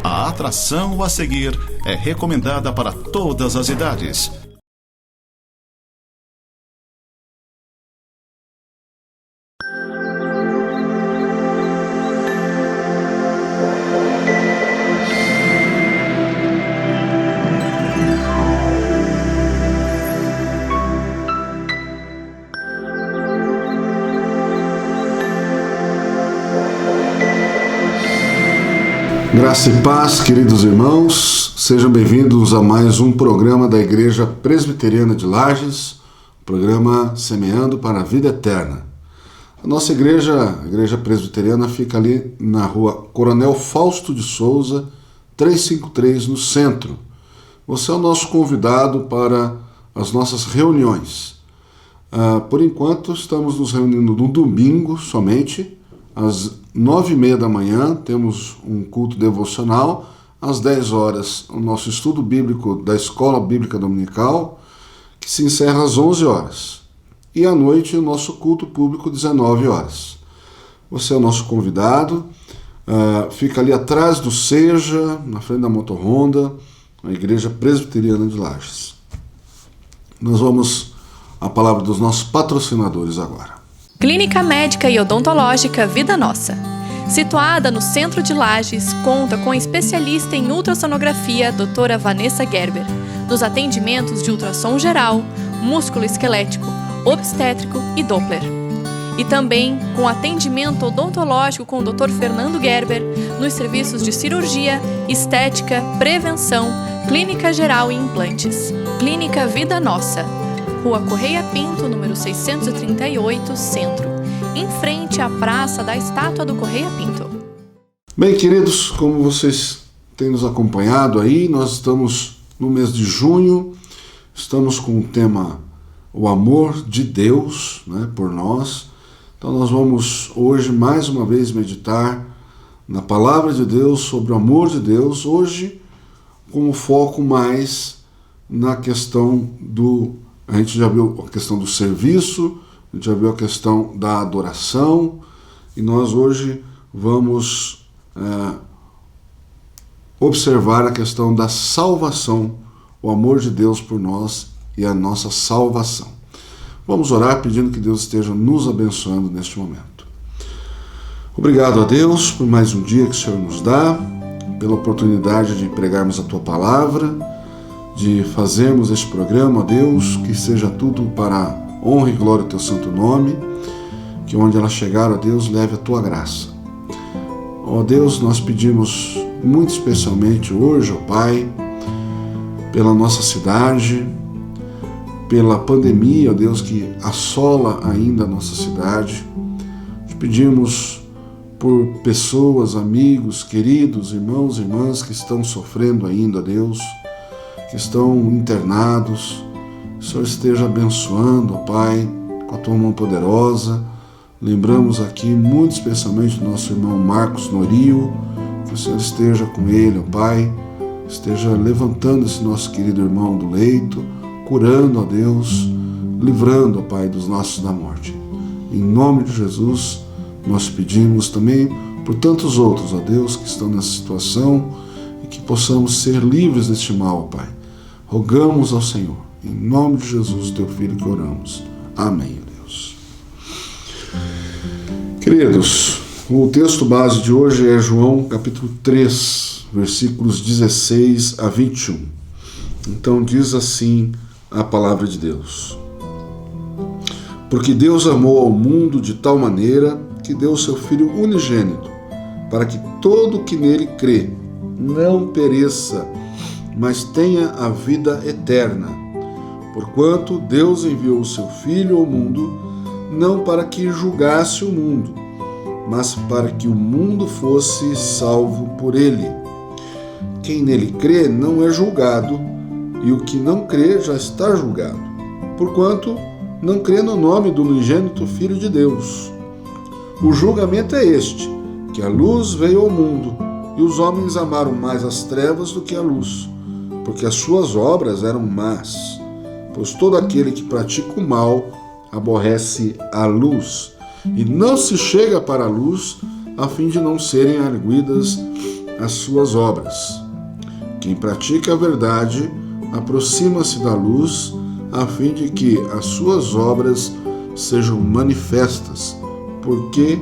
A atração a seguir é recomendada para todas as idades. Graça e paz, queridos irmãos, sejam bem-vindos a mais um programa da Igreja Presbiteriana de Lages, programa Semeando para a Vida Eterna. A nossa igreja, a Igreja Presbiteriana, fica ali na rua Coronel Fausto de Souza, 353, no centro. Você é o nosso convidado para as nossas reuniões. Por enquanto, estamos nos reunindo no domingo somente, às 9h30 da manhã, temos um culto devocional. Às 10 horas, o nosso estudo bíblico da Escola Bíblica Dominical, que se encerra às 11 horas. E à noite, o nosso culto público, 19 horas. Você é o nosso convidado, fica ali atrás do Seja, na frente da Moto Honda, na Igreja Presbiteriana de Lages. Nós vamos à palavra dos nossos patrocinadores agora. Clínica Médica e Odontológica Vida Nossa. Situada no centro de Lages, conta com a especialista em ultrassonografia, doutora Vanessa Gerber, nos atendimentos de ultrassom geral, músculo-esquelético, obstétrico e Doppler. E também com atendimento odontológico com o Dr. Fernando Gerber, nos serviços de cirurgia, estética, prevenção, clínica geral e implantes. Clínica Vida Nossa. Rua Correia Pinto, número 638, Centro, em frente à Praça da Estátua do Correia Pinto. Bem, queridos, como vocês têm nos acompanhado aí, nós estamos no mês de junho, estamos com o tema O Amor de Deus, por nós. Então nós vamos hoje mais uma vez meditar na Palavra de Deus, sobre o amor de Deus, hoje com o foco mais na questão a gente já viu a questão do serviço, a gente já viu a questão da adoração, e nós hoje vamos observar a questão da salvação, o amor de Deus por nós e a nossa salvação. Vamos orar pedindo que Deus esteja nos abençoando neste momento. Obrigado a Deus por mais um dia que o Senhor nos dá, pela oportunidade de pregarmos a Tua Palavra, de fazermos este programa, ó Deus, que seja tudo para a honra e glória do Teu santo nome, que onde ela chegar, ó Deus, leve a Tua graça. Ó Deus, nós pedimos muito especialmente hoje, ó Pai, pela nossa cidade, pela pandemia, ó Deus, que assola ainda a nossa cidade. Te pedimos por pessoas, amigos, queridos, irmãos e irmãs que estão sofrendo ainda, ó Deus, que estão internados. O Senhor esteja abençoando, ó Pai, com a Tua mão poderosa. Lembramos aqui muito especialmente do nosso irmão Marcos Norio, que o Senhor esteja com ele, ó Pai, esteja levantando esse nosso querido irmão do leito, curando, ó Deus, livrando, ó Pai, dos nossos da morte. Em nome de Jesus, nós pedimos também por tantos outros, ó Deus, que estão nessa situação, e que possamos ser livres deste mal, ó Pai. Rogamos ao Senhor, em nome de Jesus, Teu Filho, que oramos. Amém, ó Deus. Queridos, o texto base de hoje é João capítulo 3, versículos 16 a 21. Então diz assim a palavra de Deus. Porque Deus amou ao mundo de tal maneira que deu o seu Filho unigênito, para que todo o que nele crê não pereça, mas tenha a vida eterna. Porquanto Deus enviou o seu Filho ao mundo, não para que julgasse o mundo, mas para que o mundo fosse salvo por ele. Quem nele crê não é julgado, e o que não crê já está julgado, porquanto não crê no nome do unigênito Filho de Deus. O julgamento é este, que a luz veio ao mundo, e os homens amaram mais as trevas do que a luz, porque as suas obras eram más. Pois todo aquele que pratica o mal aborrece a luz, e não se chega para a luz, a fim de não serem arguidas as suas obras. Quem pratica a verdade aproxima-se da luz, a fim de que as suas obras sejam manifestas, porque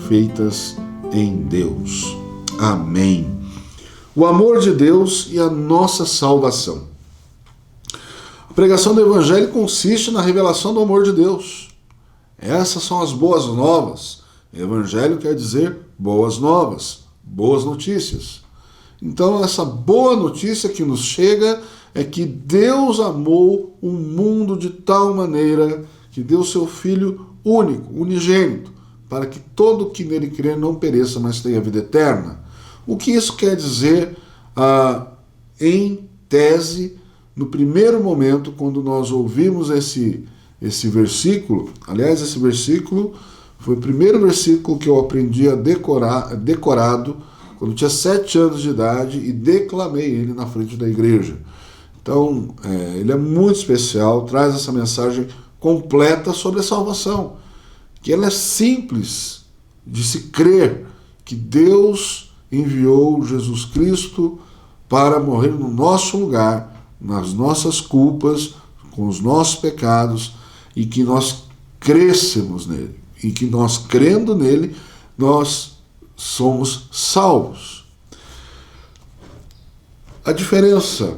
feitas em Deus. Amém. O amor de Deus e a nossa salvação. A pregação do Evangelho consiste na revelação do amor de Deus. Essas são as boas novas. Evangelho quer dizer boas novas, boas notícias. Então, essa boa notícia que nos chega é que Deus amou o mundo de tal maneira que deu seu Filho único, unigênito, para que todo que nele crer não pereça, mas tenha vida eterna. O que isso quer dizer em tese, no primeiro momento, quando nós ouvimos esse versículo? Aliás, esse versículo foi o primeiro versículo que eu aprendi a decorado quando tinha 7 anos de idade e declamei ele na frente da igreja. Então, ele é muito especial, traz essa mensagem completa sobre a salvação, que ela é simples de se crer, que Deus enviou Jesus Cristo para morrer no nosso lugar, nas nossas culpas, com os nossos pecados, e que nós crescemos nele, e que nós, crendo nele, nós somos salvos. A diferença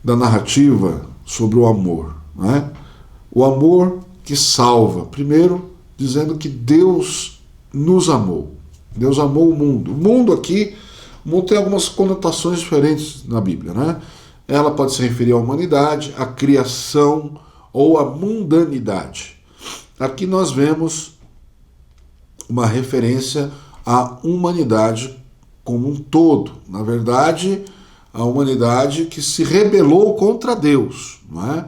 da narrativa sobre o amor, não é? O amor que salva, primeiro dizendo que Deus nos amou. Deus amou o mundo. O mundo aqui, o mundo tem algumas conotações diferentes na Bíblia, né? Ela pode se referir à humanidade, à criação ou à mundanidade. Aqui nós vemos uma referência à humanidade como um todo. Na verdade, a humanidade que se rebelou contra Deus, não é?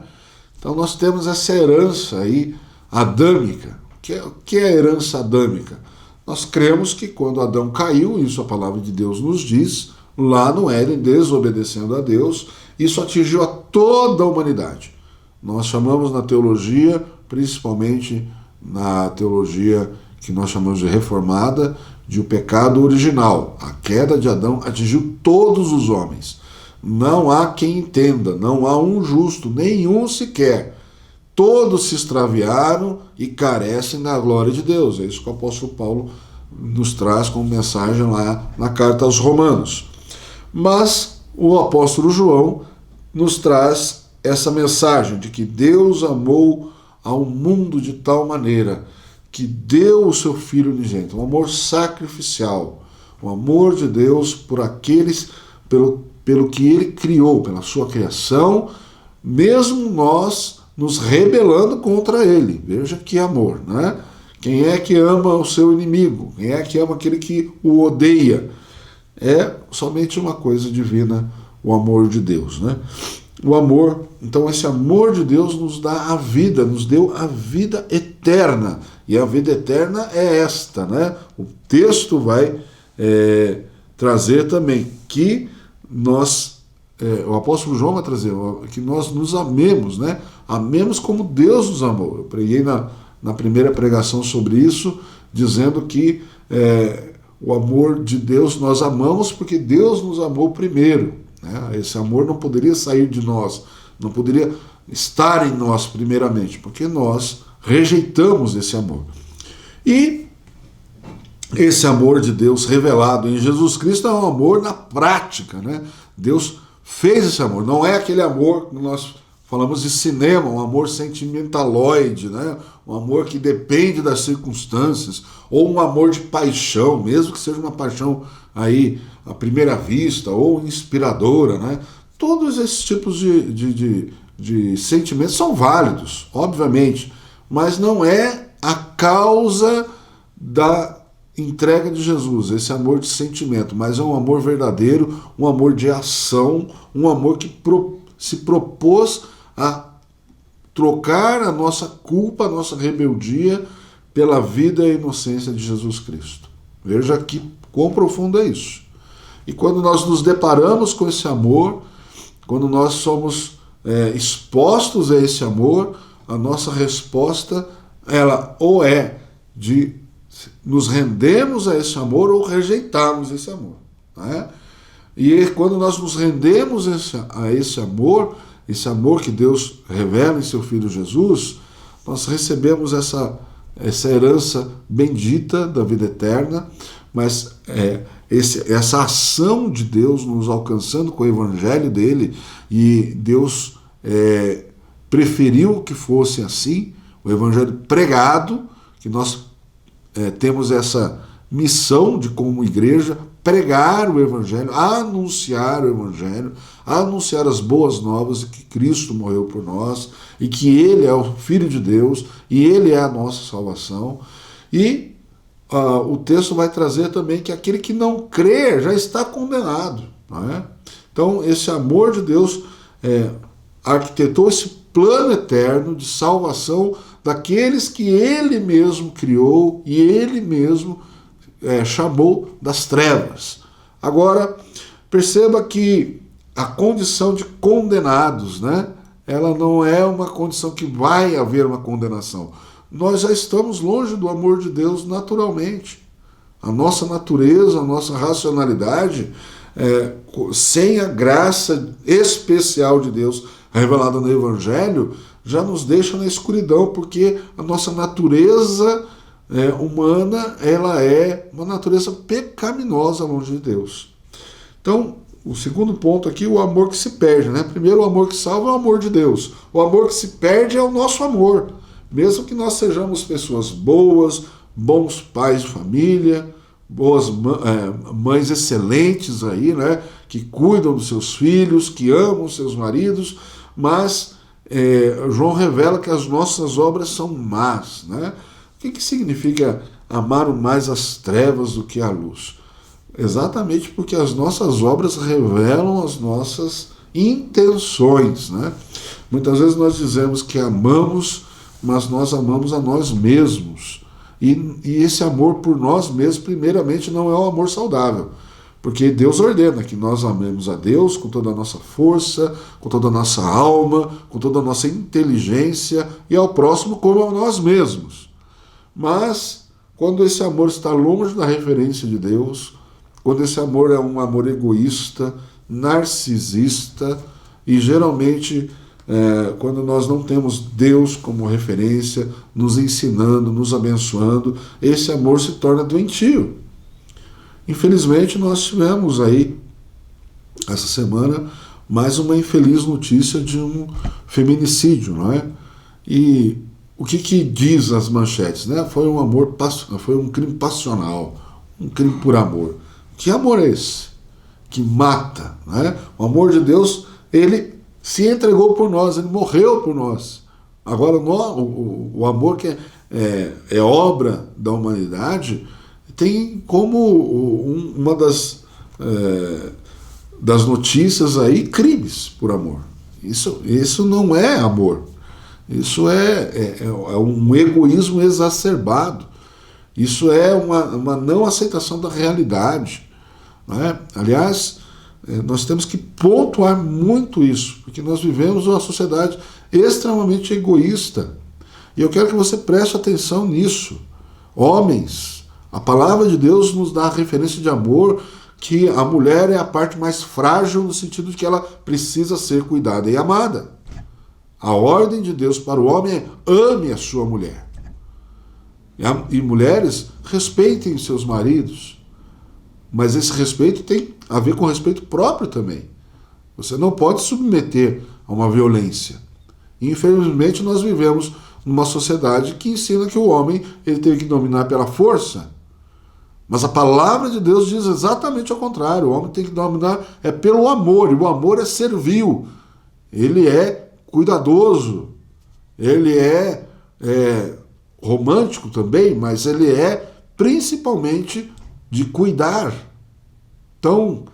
Então nós temos essa herança aí adâmica. O que é a herança adâmica? Nós cremos que quando Adão caiu, isso a palavra de Deus nos diz, lá no Éden, desobedecendo a Deus, isso atingiu a toda a humanidade. Nós chamamos na teologia, principalmente na teologia que nós chamamos de reformada, de o pecado original. A queda de Adão atingiu todos os homens. Não há quem entenda, não há um justo, nenhum sequer. Todos se extraviaram e carecem da glória de Deus. É isso que o apóstolo Paulo nos traz como mensagem lá na carta aos Romanos. Mas o apóstolo João nos traz essa mensagem de que Deus amou ao mundo de tal maneira que deu o seu Filho unigênito, um amor sacrificial, o amor de Deus por aqueles, pelo que Ele criou, pela sua criação, mesmo nós nos rebelando contra Ele. Veja que amor, né? Quem é que ama o seu inimigo? Quem é que ama aquele que o odeia? É somente uma coisa divina, o amor de Deus, né? O amor, então esse amor de Deus nos dá a vida, nos deu a vida eterna. E a vida eterna é esta, né? O texto vai trazer também que nós, o apóstolo João vai trazer, que nós nos amemos, né? Amemos como Deus nos amou. Eu preguei na primeira pregação sobre isso, dizendo que o amor de Deus nós amamos porque Deus nos amou primeiro. Esse amor não poderia sair de nós, não poderia estar em nós primeiramente, porque nós rejeitamos esse amor. E esse amor de Deus revelado em Jesus Cristo é um amor na prática, né? Deus fez esse amor, não é aquele amor que nós falamos de cinema, um amor sentimentaloide, né? Um amor que depende das circunstâncias, ou um amor de paixão, mesmo que seja uma paixão aí à primeira vista, ou inspiradora, né? Todos esses tipos de sentimentos são válidos, obviamente, mas não é a causa da entrega de Jesus, esse amor de sentimento, mas é um amor verdadeiro, um amor de ação, um amor que se propôs a trocar a nossa culpa, a nossa rebeldia pela vida e a inocência de Jesus Cristo. Veja que quão profundo é isso. E quando nós nos deparamos com esse amor, quando nós somos expostos a esse amor, a nossa resposta ela ou é de nos rendemos a esse amor ou rejeitamos esse amor. Né? E quando nós nos rendemos a esse amor que Deus revela em seu Filho Jesus, nós recebemos essa herança bendita da vida eterna, mas essa ação de Deus nos alcançando com o evangelho dele, e Deus preferiu que fosse assim, o evangelho pregado, que nós temos essa missão de, como igreja, pregar o evangelho, anunciar o evangelho, anunciar as boas novas de que Cristo morreu por nós e que ele é o Filho de Deus e ele é a nossa salvação. E o texto vai trazer também que aquele que não crê já está condenado. Não é? Então, esse amor de Deus arquitetou esse plano eterno de salvação daqueles que ele mesmo criou e ele mesmo chamou das trevas. Agora, perceba que a condição de condenados, né, ela não é uma condição que vai haver uma condenação. Nós já estamos longe do amor de Deus naturalmente. A nossa natureza, a nossa racionalidade, sem a graça especial de Deus revelada no Evangelho, já nos deixa na escuridão, porque a nossa natureza humana, ela é uma natureza pecaminosa longe de Deus. Então, o segundo ponto aqui, o amor que se perde, né? Primeiro, o amor que salva é o amor de Deus. O amor que se perde é o nosso amor. Mesmo que nós sejamos pessoas boas, bons pais de família, boas mães excelentes aí, né? Que cuidam dos seus filhos, que amam seus maridos, mas João revela que as nossas obras são más, né? O que significa amar mais as trevas do que a luz? Exatamente porque as nossas obras revelam as nossas intenções, né? Muitas vezes nós dizemos que amamos, mas nós amamos a nós mesmos. E esse amor por nós mesmos, primeiramente, não é um amor saudável. Porque Deus ordena que nós amemos a Deus com toda a nossa força, com toda a nossa alma, com toda a nossa inteligência, e ao próximo como a nós mesmos. Mas, quando esse amor está longe da referência de Deus, quando esse amor é um amor egoísta, narcisista, e geralmente, quando nós não temos Deus como referência, nos ensinando, nos abençoando, esse amor se torna doentio. Infelizmente, nós tivemos aí, essa semana, mais uma infeliz notícia de um feminicídio, não é? E o que diz as manchetes, né? Foi um crime passional, um crime por amor. Que amor é esse? Que mata, né? O amor de Deus, ele se entregou por nós, ele morreu por nós. Agora, o amor que é obra da humanidade tem como uma das notícias aí crimes por amor. Isso não é amor. Isso é um egoísmo exacerbado. Isso é uma não aceitação da realidade. Não é? Aliás, nós temos que pontuar muito isso, porque nós vivemos uma sociedade extremamente egoísta. E eu quero que você preste atenção nisso. Homens, a palavra de Deus nos dá a referência de amor, que a mulher é a parte mais frágil no sentido de que ela precisa ser cuidada e amada. A ordem de Deus para o homem é: ame a sua mulher. E mulheres, respeitem seus maridos. Mas esse respeito tem a ver com respeito próprio também. Você não pode submeter a uma violência. Infelizmente, nós vivemos numa sociedade que ensina que o homem ele tem que dominar pela força. Mas a palavra de Deus diz exatamente ao contrário. O homem tem que dominar pelo amor. E o amor é servil. Ele é cuidadoso, ele é romântico também, mas ele é principalmente de cuidar. Então,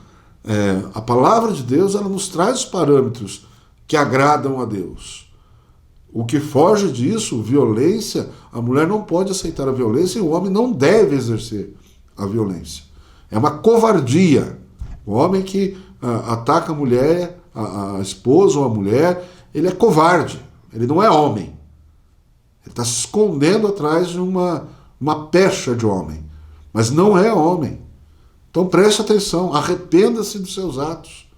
a palavra de Deus, ela nos traz os parâmetros que agradam a Deus. O que foge disso, violência, a mulher não pode aceitar a violência e o homem não deve exercer a violência. É uma covardia. O homem que ataca a mulher, a esposa ou a mulher, ele é covarde, ele não é homem. Ele está se escondendo atrás de uma uma pecha de homem, mas não é homem. Então preste atenção, arrependa-se dos seus atos.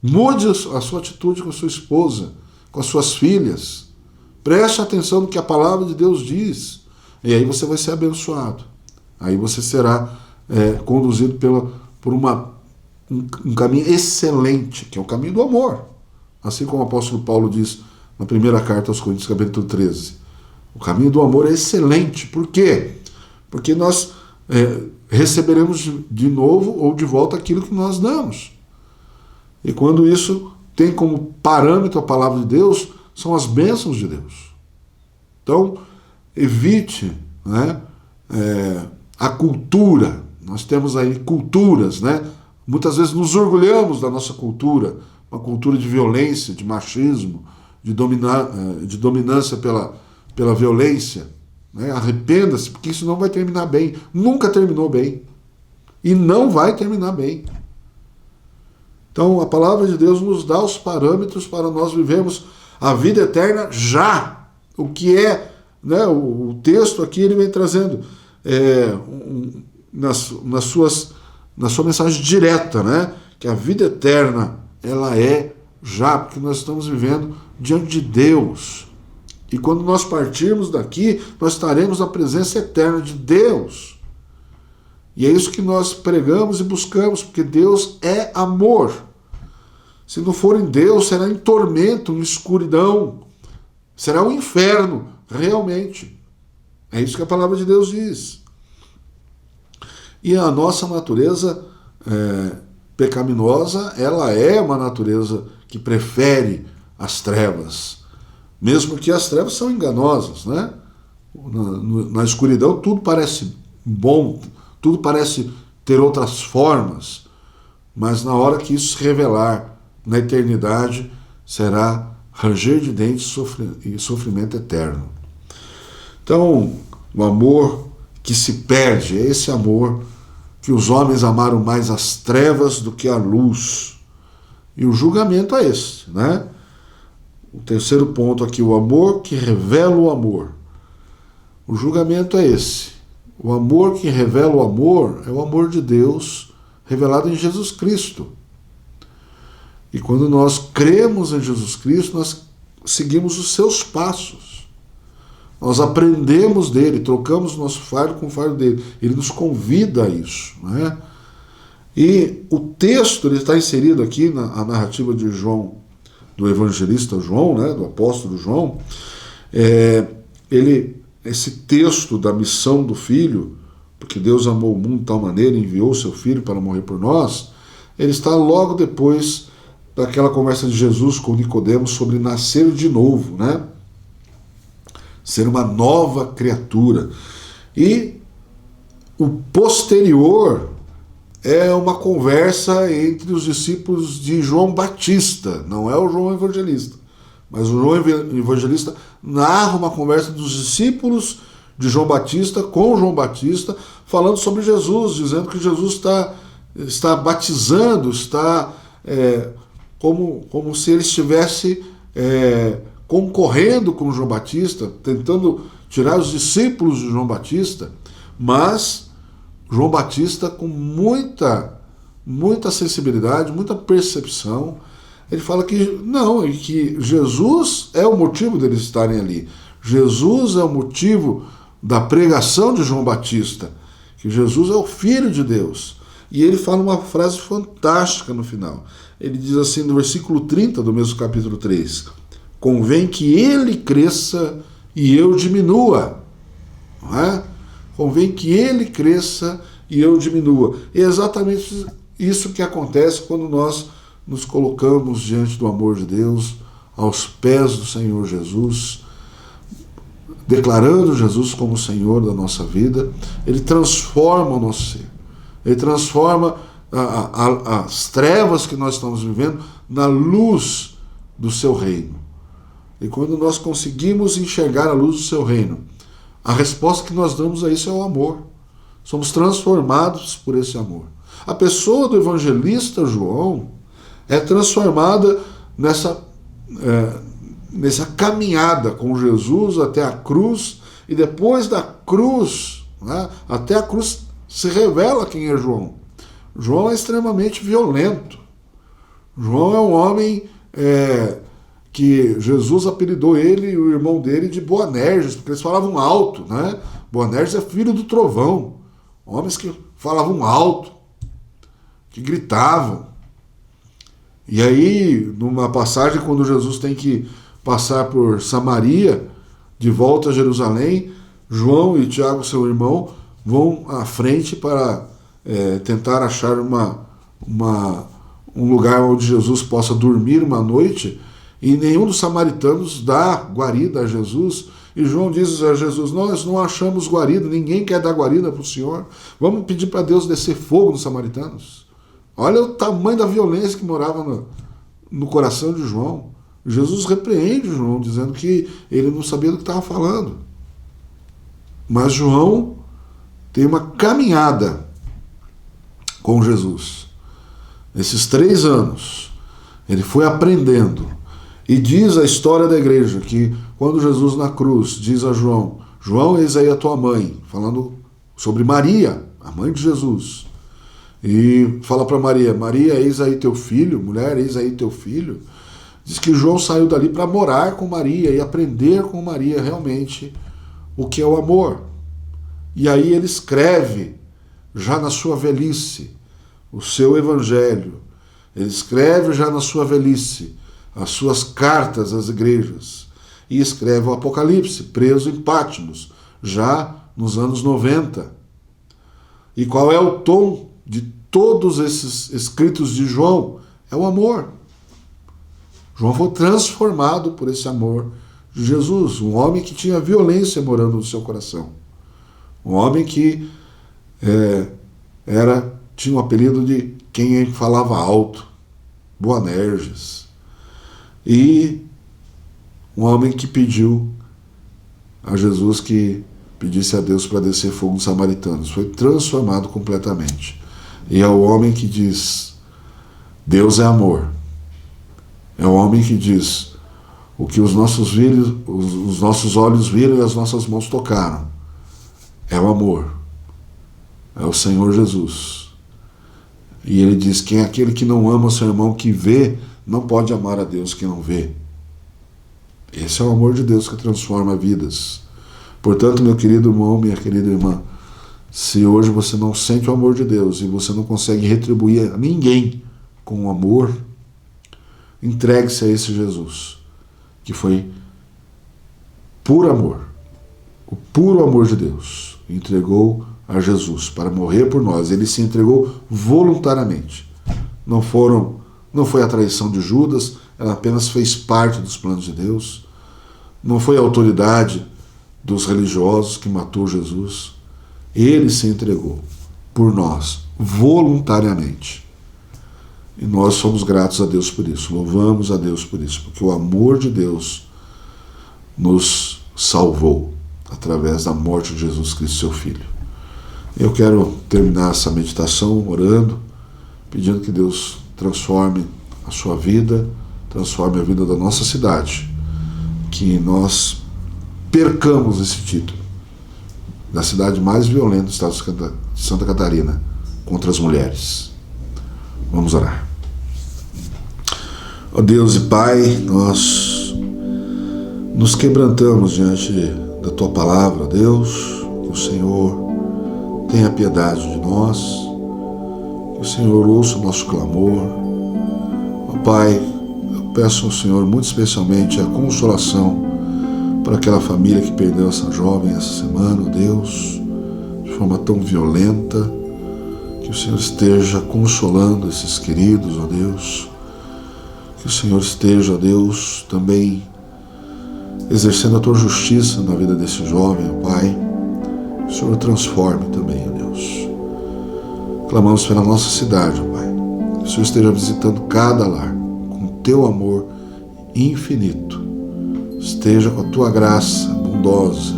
Mude a sua atitude com a sua esposa, com as suas filhas. Preste atenção no que a palavra de Deus diz. E aí você vai ser abençoado. Aí você será conduzido por um caminho excelente, que é o caminho do amor. Assim como o apóstolo Paulo diz na primeira carta aos Coríntios, capítulo 13. O caminho do amor é excelente. Por quê? Porque nós receberemos de novo ou de volta aquilo que nós damos. E quando isso tem como parâmetro a palavra de Deus, são as bênçãos de Deus. Então, evite, né, a cultura. Nós temos aí culturas, né? Muitas vezes nos orgulhamos da nossa cultura, uma cultura de violência, de machismo, de dominância pela violência. Né? Arrependa-se, porque isso não vai terminar bem. Nunca terminou bem. E não vai terminar bem. Então, a palavra de Deus nos dá os parâmetros para nós vivermos a vida eterna já. O que é, né, o texto aqui ele vem trazendo na sua mensagem direta, né, que a vida eterna ela é já, porque nós estamos vivendo diante de Deus. E quando nós partirmos daqui, nós estaremos na presença eterna de Deus. E é isso que nós pregamos e buscamos, porque Deus é amor. Se não for em Deus, será em tormento, em escuridão. Será um inferno, realmente. É isso que a palavra de Deus diz. E a nossa natureza pecaminosa, ela é uma natureza que prefere as trevas. Mesmo que as trevas são enganosas, né? Na escuridão tudo parece bom, tudo parece ter outras formas, mas na hora que isso se revelar na eternidade, será ranger de dentes e sofrimento eterno. Então, o amor que se perde é esse amor que os homens amaram mais as trevas do que a luz. E o julgamento é esse, né? O terceiro ponto aqui, o amor que revela o amor. O julgamento é esse. O amor que revela o amor é o amor de Deus revelado em Jesus Cristo. E quando nós cremos em Jesus Cristo, nós seguimos os seus passos. Nós aprendemos dele, trocamos o nosso fardo com o fardo dele. Ele nos convida a isso, né? E o texto ele está inserido aqui na narrativa de João, do evangelista João, né, do apóstolo João. Esse texto da missão do Filho, porque Deus amou o mundo de tal maneira e enviou o seu Filho para morrer por nós, ele está logo depois daquela conversa de Jesus com Nicodemos sobre nascer de novo, né? Ser uma nova criatura. E o posterior é uma conversa entre os discípulos de João Batista, não é o João Evangelista, mas o João Evangelista narra uma conversa dos discípulos de João Batista com João Batista, falando sobre Jesus, dizendo que Jesus está batizando, está como se ele estivesse concorrendo com João Batista, tentando tirar os discípulos de João Batista, mas João Batista, com muita sensibilidade, muita percepção, ele fala que não, que Jesus é o motivo deles estarem ali. Jesus é o motivo da pregação de João Batista, que Jesus é o Filho de Deus. E ele fala uma frase fantástica no final. Ele diz assim no versículo 30 do mesmo capítulo 3, convém que ele cresça e eu diminua. Não é? Convém que ele cresça e eu diminua. E é exatamente isso que acontece quando nós nos colocamos diante do amor de Deus, aos pés do Senhor Jesus, declarando Jesus como o Senhor da nossa vida. Ele transforma o nosso ser. Ele transforma as trevas que nós estamos vivendo na luz do seu reino. E quando nós conseguimos enxergar a luz do seu reino, a resposta que nós damos a isso é o amor. Somos transformados por esse amor. A pessoa do evangelista João é transformada nessa caminhada com Jesus até a cruz, e depois da cruz, né? Até a cruz se revela quem é João. João é extremamente violento. João é um homem que Jesus apelidou ele e o irmão dele de Boanerges, porque eles falavam alto, né? Boanerges é filho do trovão. Homens que falavam alto, que gritavam. E aí, numa passagem, quando Jesus tem que passar por Samaria, de volta a Jerusalém, João e Tiago, seu irmão, vão à frente para tentar achar um lugar onde Jesus possa dormir uma noite, e nenhum dos samaritanos dá guarida a Jesus. E João diz a Jesus: nós não achamos guarida, ninguém quer dar guarida para o Senhor. Vamos pedir para Deus descer fogo nos samaritanos. Olha o tamanho da violência que morava no coração de João. Jesus repreende João, dizendo que ele não sabia do que estava falando. Mas João tem uma caminhada com Jesus. Nesses 3 anos, ele foi aprendendo. E diz a história da igreja que quando Jesus na cruz diz a João: João, eis aí a tua mãe, falando sobre Maria, a mãe de Jesus. E fala para Maria: Maria, eis aí teu filho, mulher, eis aí teu filho. Diz que João saiu dali para morar com Maria e aprender com Maria realmente o que é o amor. E aí ele escreve, já na sua velhice, o seu evangelho. Ele escreve já na sua velhice as suas cartas às igrejas. E escreve o Apocalipse, preso em Patmos, já nos anos 90. E qual é o tom de todos esses escritos de João? É o amor. João foi transformado por esse amor de Jesus, um homem que tinha violência morando no seu coração. Um homem que tinha um apelido de quem falava alto, Boanerges. E um homem que pediu a Jesus que pedisse a Deus para descer fogo nos samaritanos. Foi transformado completamente. E é o homem que diz: Deus é amor. É o homem que diz: o que os nossos olhos viram e as nossas mãos tocaram é o amor. É o Senhor Jesus. E ele diz: quem é aquele que não ama o seu irmão que vê, não pode amar a Deus que não vê. Esse é o amor de Deus que transforma vidas. Portanto, meu querido irmão, minha querida irmã, se hoje você não sente o amor de Deus e você não consegue retribuir a ninguém com o amor, entregue-se a esse Jesus, que foi por amor, o puro amor de Deus, entregou a Jesus para morrer por nós. Ele se entregou voluntariamente. Não foi a traição de Judas, ela apenas fez parte dos planos de Deus. Não foi a autoridade dos religiosos que matou Jesus. Ele se entregou por nós, voluntariamente. E nós somos gratos a Deus por isso, louvamos a Deus por isso, porque o amor de Deus nos salvou através da morte de Jesus Cristo, seu Filho. Eu quero terminar essa meditação orando, pedindo que Deus transforme a sua vida, transforme a vida da nossa cidade, que nós percamos esse título da cidade mais violenta do estado de Santa Catarina contra as mulheres. Vamos orar. Ó Deus e Pai, nós nos quebrantamos diante da Tua palavra, ó Deus, que o Senhor tenha piedade de nós, que o Senhor ouça o nosso clamor. Ó Pai, eu peço ao Senhor muito especialmente a consolação para aquela família que perdeu essa jovem essa semana, ó Deus, de forma tão violenta. Que o Senhor esteja consolando esses queridos, ó Deus. Que o Senhor esteja, ó Deus, também exercendo a Tua justiça na vida desse jovem, ó Pai. Que o Senhor transforme também, ó Deus. Clamamos pela nossa cidade, ó Pai. Que o Senhor esteja visitando cada lar com o Teu amor infinito. Esteja com a Tua graça bondosa,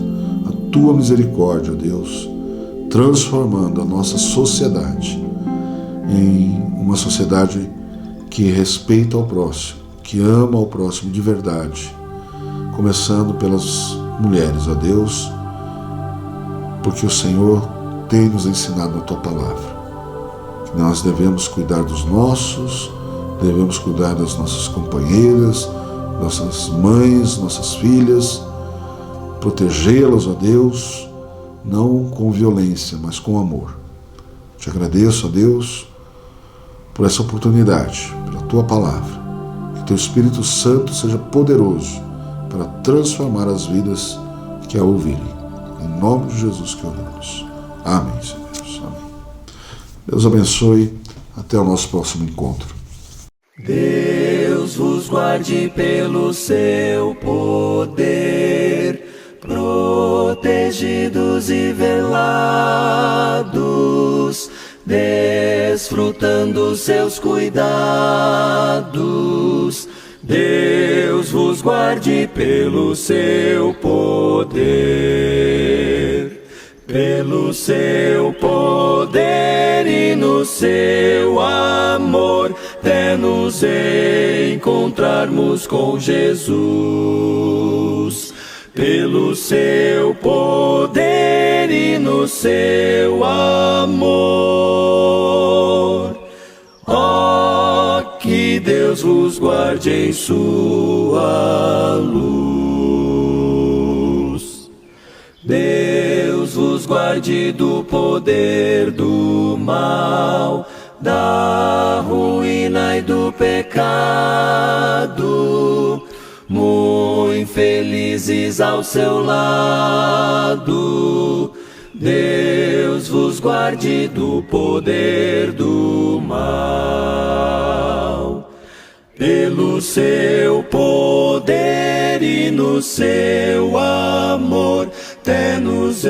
a Tua misericórdia, ó Deus, transformando a nossa sociedade em uma sociedade que respeita ao próximo, que ama ao próximo de verdade, começando pelas mulheres, ó Deus, porque o Senhor tem nos ensinado na Tua Palavra que nós devemos cuidar dos nossos, devemos cuidar das nossas companheiras, nossas mães, nossas filhas, protegê-las, ó Deus, não com violência, mas com amor. Te agradeço, ó Deus, por essa oportunidade, pela Tua Palavra. Que Teu Espírito Santo seja poderoso para transformar as vidas que a ouvirem. Em nome de Jesus que oramos. Amém, Senhor Deus. Amém. Deus abençoe. Até o nosso próximo encontro. Deus vos guarde pelo seu poder, protegidos e velados, desfrutando seus cuidados. Deus vos guarde pelo seu poder, pelo seu poder e no seu amor, até nos encontrarmos com Jesus. Pelo seu poder e no seu amor. Ó, que Deus vos guarde em sua luz. Deus vos guarde do poder do mal, da ruína e do pecado, muito felizes ao seu lado. Deus vos guarde do poder do mal. Pelo seu poder e no seu amor, até nos